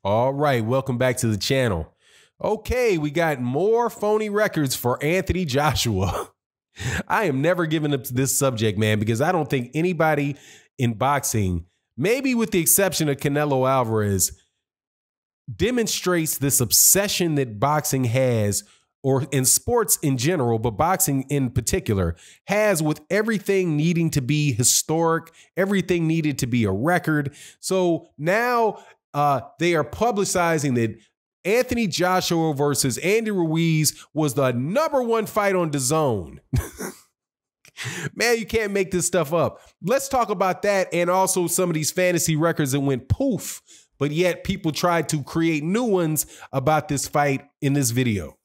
All right, welcome back to the channel. Okay, we got more phony records for Anthony Joshua. I am never giving up to this subject, man, because I don't think anybody in boxing, maybe with the exception of Canelo Alvarez, demonstrates this obsession that boxing has, or in sports in general, but boxing in particular, has with everything needing to be historic, everything needed to be a record. So now they are publicizing that Anthony Joshua versus Andy Ruiz was the #1 fight on Dazn. Man, you can't make this stuff up. Let's talk about that and also some of these fantasy records that went poof, but yet people tried to create new ones about this fight in this video.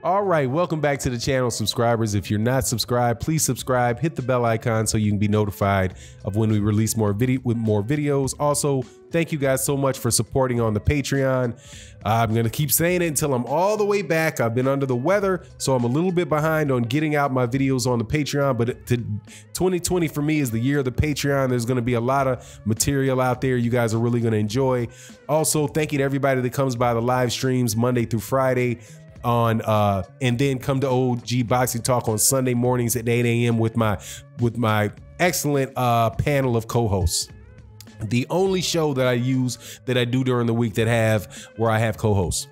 All right, welcome back to the channel, subscribers. If you're not subscribed, please subscribe, hit the bell icon so you can be notified of when we release more videos. Also, thank you guys so much for supporting on the Patreon. I'm gonna keep saying it until I'm all the way back. I've been under the weather, so I'm a little bit behind on getting out my videos on the Patreon, but 2020 for me is the year of the Patreon. There's gonna be a lot of material out there you guys are really gonna enjoy. Also, thank you to everybody that comes by the live streams Monday through Friday on and then come to OG Boxing Talk on Sunday mornings at 8 a.m. with my excellent panel of co-hosts. The only show that I do during the week where I have co-hosts.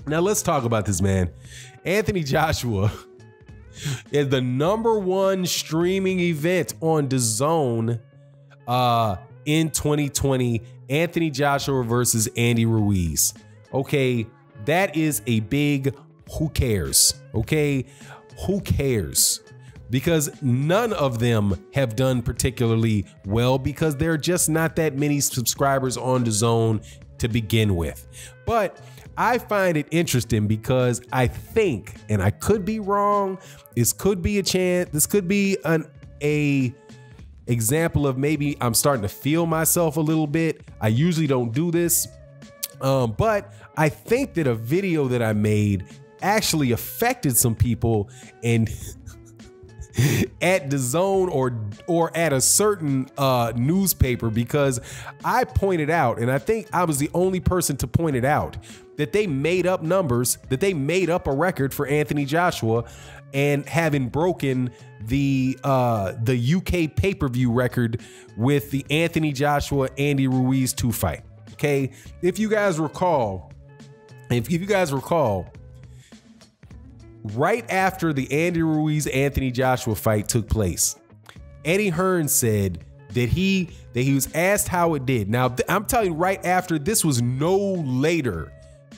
Now let's talk about this, man. Anthony Joshua is the #1 streaming event on Dazn in 2020. Anthony Joshua versus Andy Ruiz. Okay, that is a big who cares, okay? Who cares? Because none of them have done particularly well because there are just not that many subscribers on Dazn to begin with. But I find it interesting because I think, and I could be wrong, this could be a chance, this could be a example of maybe I'm starting to feel myself a little bit. I usually don't do this, but I think that a video that I made actually affected some people and at Dazn or at a certain newspaper, because I pointed out, and I think I was the only person to point it out, that they made up numbers, that they made up a record for Anthony Joshua, and having broken the UK pay-per-view record with the Anthony Joshua Andy Ruiz 2 fight. Okay, if you guys recall, right after the Andy Ruiz Anthony Joshua fight took place, Eddie Hearn said that he was asked how it did. Now I'm telling you, right after, this was no later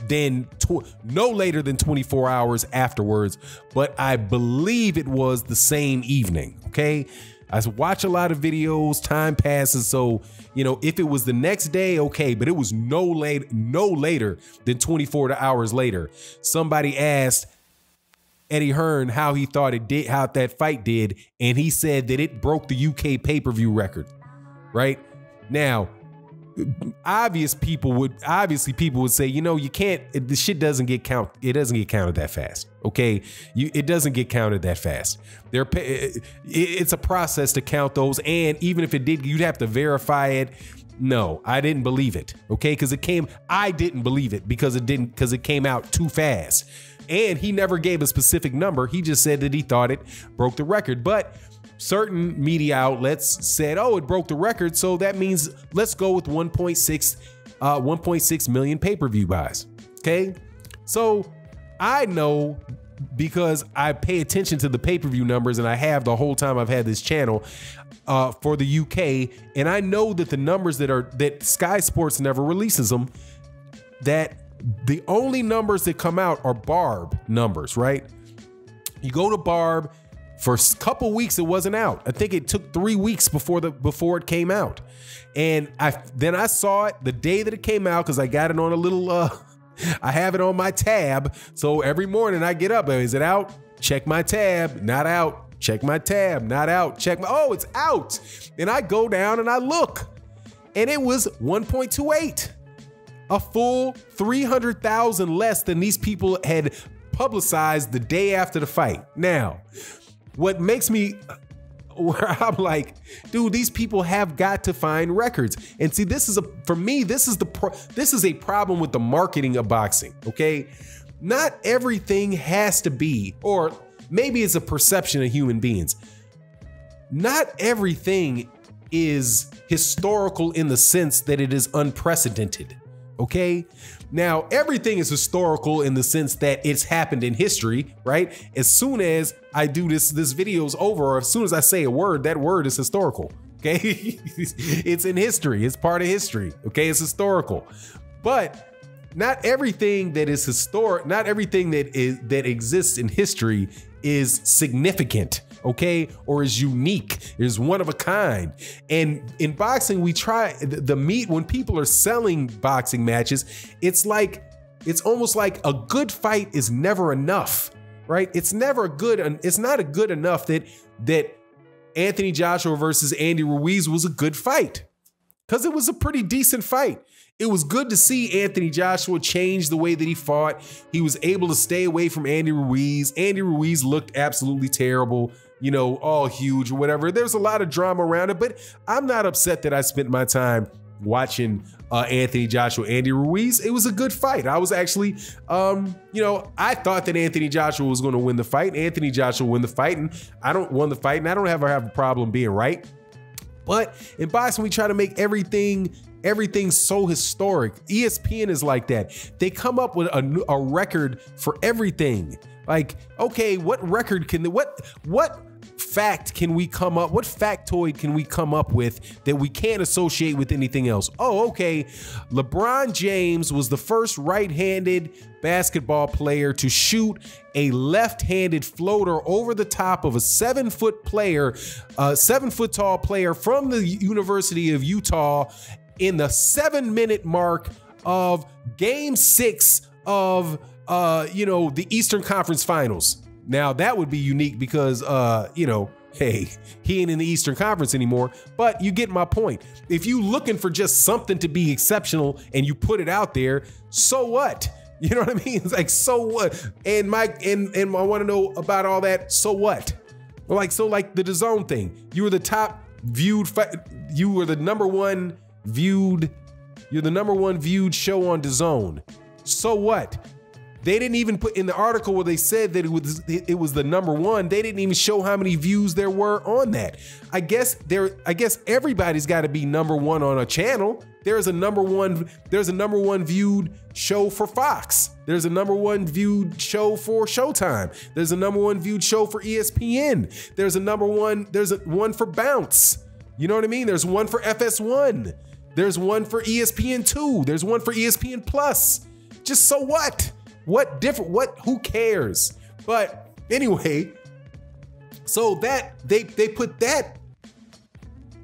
than 24 hours afterwards, but I believe it was the same evening. Okay, I watch a lot of videos, time passes, so you know, if it was the next day, okay, but it was no later than 24 hours later. Somebody asked Eddie Hearn how he thought it did, how that fight did, and he said that it broke the UK pay-per-view record. Right now, obviously people would say, you know, you can't. The shit doesn't get counted. It doesn't get counted that fast. Okay, it doesn't get counted that fast. It's a process to count those, and even if it did, you'd have to verify it. No, I didn't believe it. Okay, I didn't believe it because it came out too fast. And he never gave a specific number. He just said that he thought it broke the record. But certain media outlets said, oh, it broke the record, so that means let's go with 1.6 million pay-per-view buys. Okay, so I know, because I pay attention to the pay-per-view numbers, and I have the whole time I've had this channel for the UK, and I know that the numbers that Sky Sports never releases them, that the only numbers that come out are Barb numbers, right? You go to Barb, for a couple weeks it wasn't out. I think it took 3 weeks before it came out. And then I saw it the day that it came out, because I got it on a little I have it on my tab. So every morning I get up, is it out? Check my tab, not out. Check my tab, not out. Oh, it's out. And I go down and I look, and it was 1.28. A full 300,000 less than these people had publicized the day after the fight. Now, what makes me, where I'm like, dude, these people have got to find records. And see, this is for me, this is a problem with the marketing of boxing, okay? Not everything has to be, or maybe it's a perception of human beings. Not everything is historical in the sense that it is unprecedented, okay? Now, everything is historical in the sense that it's happened in history, right? As soon as I do this video's over, or as soon as I say a word, that word is historical, okay? It's in history, it's part of history, okay? It's historical. But not everything that is historic, not everything that exists in history is significant, okay, or is unique, is one of a kind. And in boxing, we try when people are selling boxing matches, it's almost like a good fight is never enough, right? It's never good, it's not good enough that Anthony Joshua versus Andy Ruiz was a good fight, because it was a pretty decent fight. It was good to see Anthony Joshua change the way that he fought. He was able to stay away from Andy Ruiz. Andy Ruiz looked absolutely terrible, you know, all huge or whatever. There's a lot of drama around it, but I'm not upset that I spent my time watching Anthony Joshua, Andy Ruiz. It was a good fight. I was actually, you know, I thought that Anthony Joshua was going to win the fight. Anthony Joshua won the fight, and I don't ever have a problem being right. But in boxing, we try to make everything so historic. ESPN is like that. They come up with a record for everything. Like, okay, what record can what fact can we come up? What factoid can we come up with that we can't associate with anything else? Oh, okay. LeBron James was the first right-handed basketball player to shoot a left-handed floater over the top of a 7-foot player, 7-foot tall player from the University of Utah in the 7-minute mark of Game 6 of you know, the Eastern Conference Finals. Now that would be unique because you know, hey, he ain't in the Eastern Conference anymore, but you get my point. If you looking for just something to be exceptional and you put it out there, so what? You know what I mean? It's like, so what? And I want to know about all that, so what? Like, so like the Dazn thing, you were the top viewed, you were the number one viewed, you're the number one viewed show on Dazn. So what? They didn't even put in the article where they said that it was the number one. They didn't even show how many views there were on that. I guess everybody's got to be number one on a channel. There's a number one viewed show for Fox. There's a number one viewed show for Showtime. There's a number one viewed show for ESPN. There's one for Bounce. You know what I mean? There's one for FS1. There's one for ESPN2. There's one for ESPN Plus. Just so what? What different, who cares? But anyway, so that they put that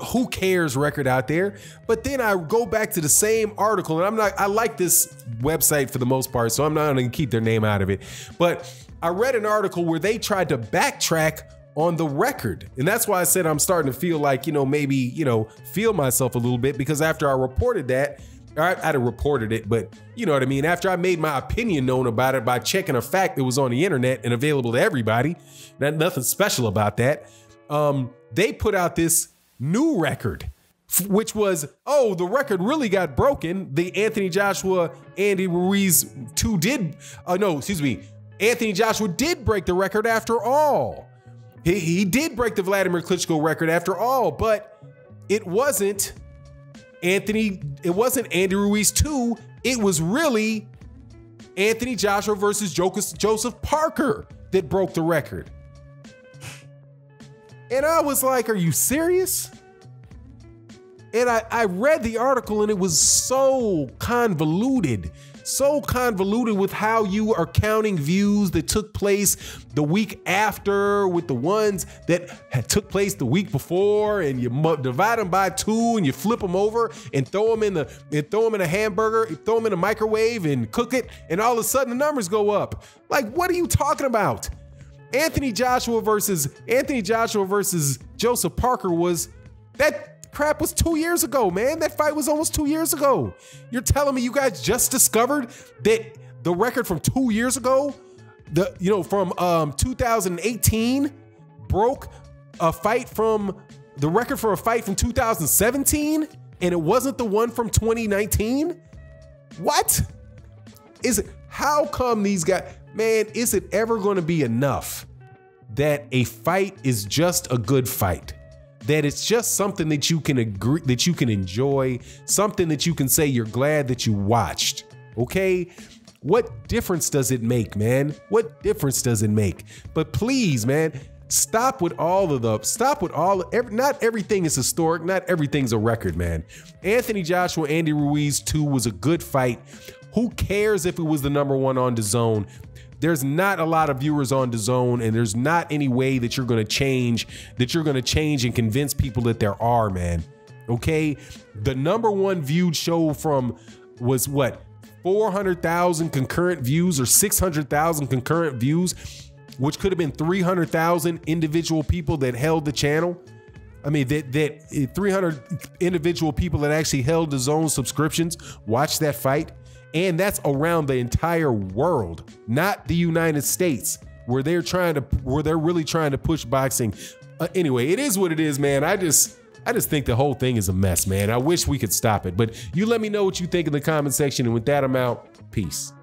who cares record out there. But then I go back to the same article, and I like this website for the most part, so I'm not gonna keep their name out of it. But I read an article where they tried to backtrack on the record. And that's why I said I'm starting to feel like, you know, maybe, you know, feel myself a little bit, because after I reported that, I'd have reported it, but you know what I mean? After I made my opinion known about it by checking a fact that was on the internet and available to everybody, nothing special about that, they put out this new record, which was, oh, the record really got broken. The Anthony Joshua, Andy Ruiz Anthony Joshua did break the record after all. He did break the Vladimir Klitschko record after all, but it wasn't Andy Ruiz 2. It was really Anthony Joshua versus Joseph Parker that broke the record. And I was like, are you serious? And I read the article, and it was so convoluted with how you are counting views that took place the week after with the ones that had took place the week before, and you divide them by 2 and you flip them over and throw them in a hamburger, throw them in a microwave and cook it, and all of a sudden the numbers go up. Like, what are you talking about? Anthony Joshua versus Joseph Parker that crap was 2 years ago, man. That fight was almost 2 years ago. You're telling me you guys just discovered that the record from 2 years ago from 2018 broke a fight from the record for a fight from 2017, and it wasn't the one from 2019. What is it? How come these guys, man, is it ever going to be enough that a fight is just a good fight? That it's just something that you can agree, that you can enjoy, something that you can say you're glad that you watched, okay? What difference does it make, man? What difference does it make? But please, man, stop with all of the, not everything is historic, not everything's a record, man. Anthony Joshua, Andy Ruiz 2 was a good fight. Who cares if it was the #1 on Dazn? There's not a lot of viewers on Dazn, and there's not any way that you're gonna change, and convince people that there are, man. Okay? The #1 viewed show was what? 400,000 concurrent views or 600,000 concurrent views, which could have been 300,000 individual people that held the channel. I mean, that 300 individual people that actually held Dazn subscriptions watched that fight. And that's around the entire world, not the United States, where they're really trying to push boxing. Anyway, it is what it is, man. I just think the whole thing is a mess, man. I wish we could stop it, but you let me know what you think in the comment section. And with that, I'm out. Peace.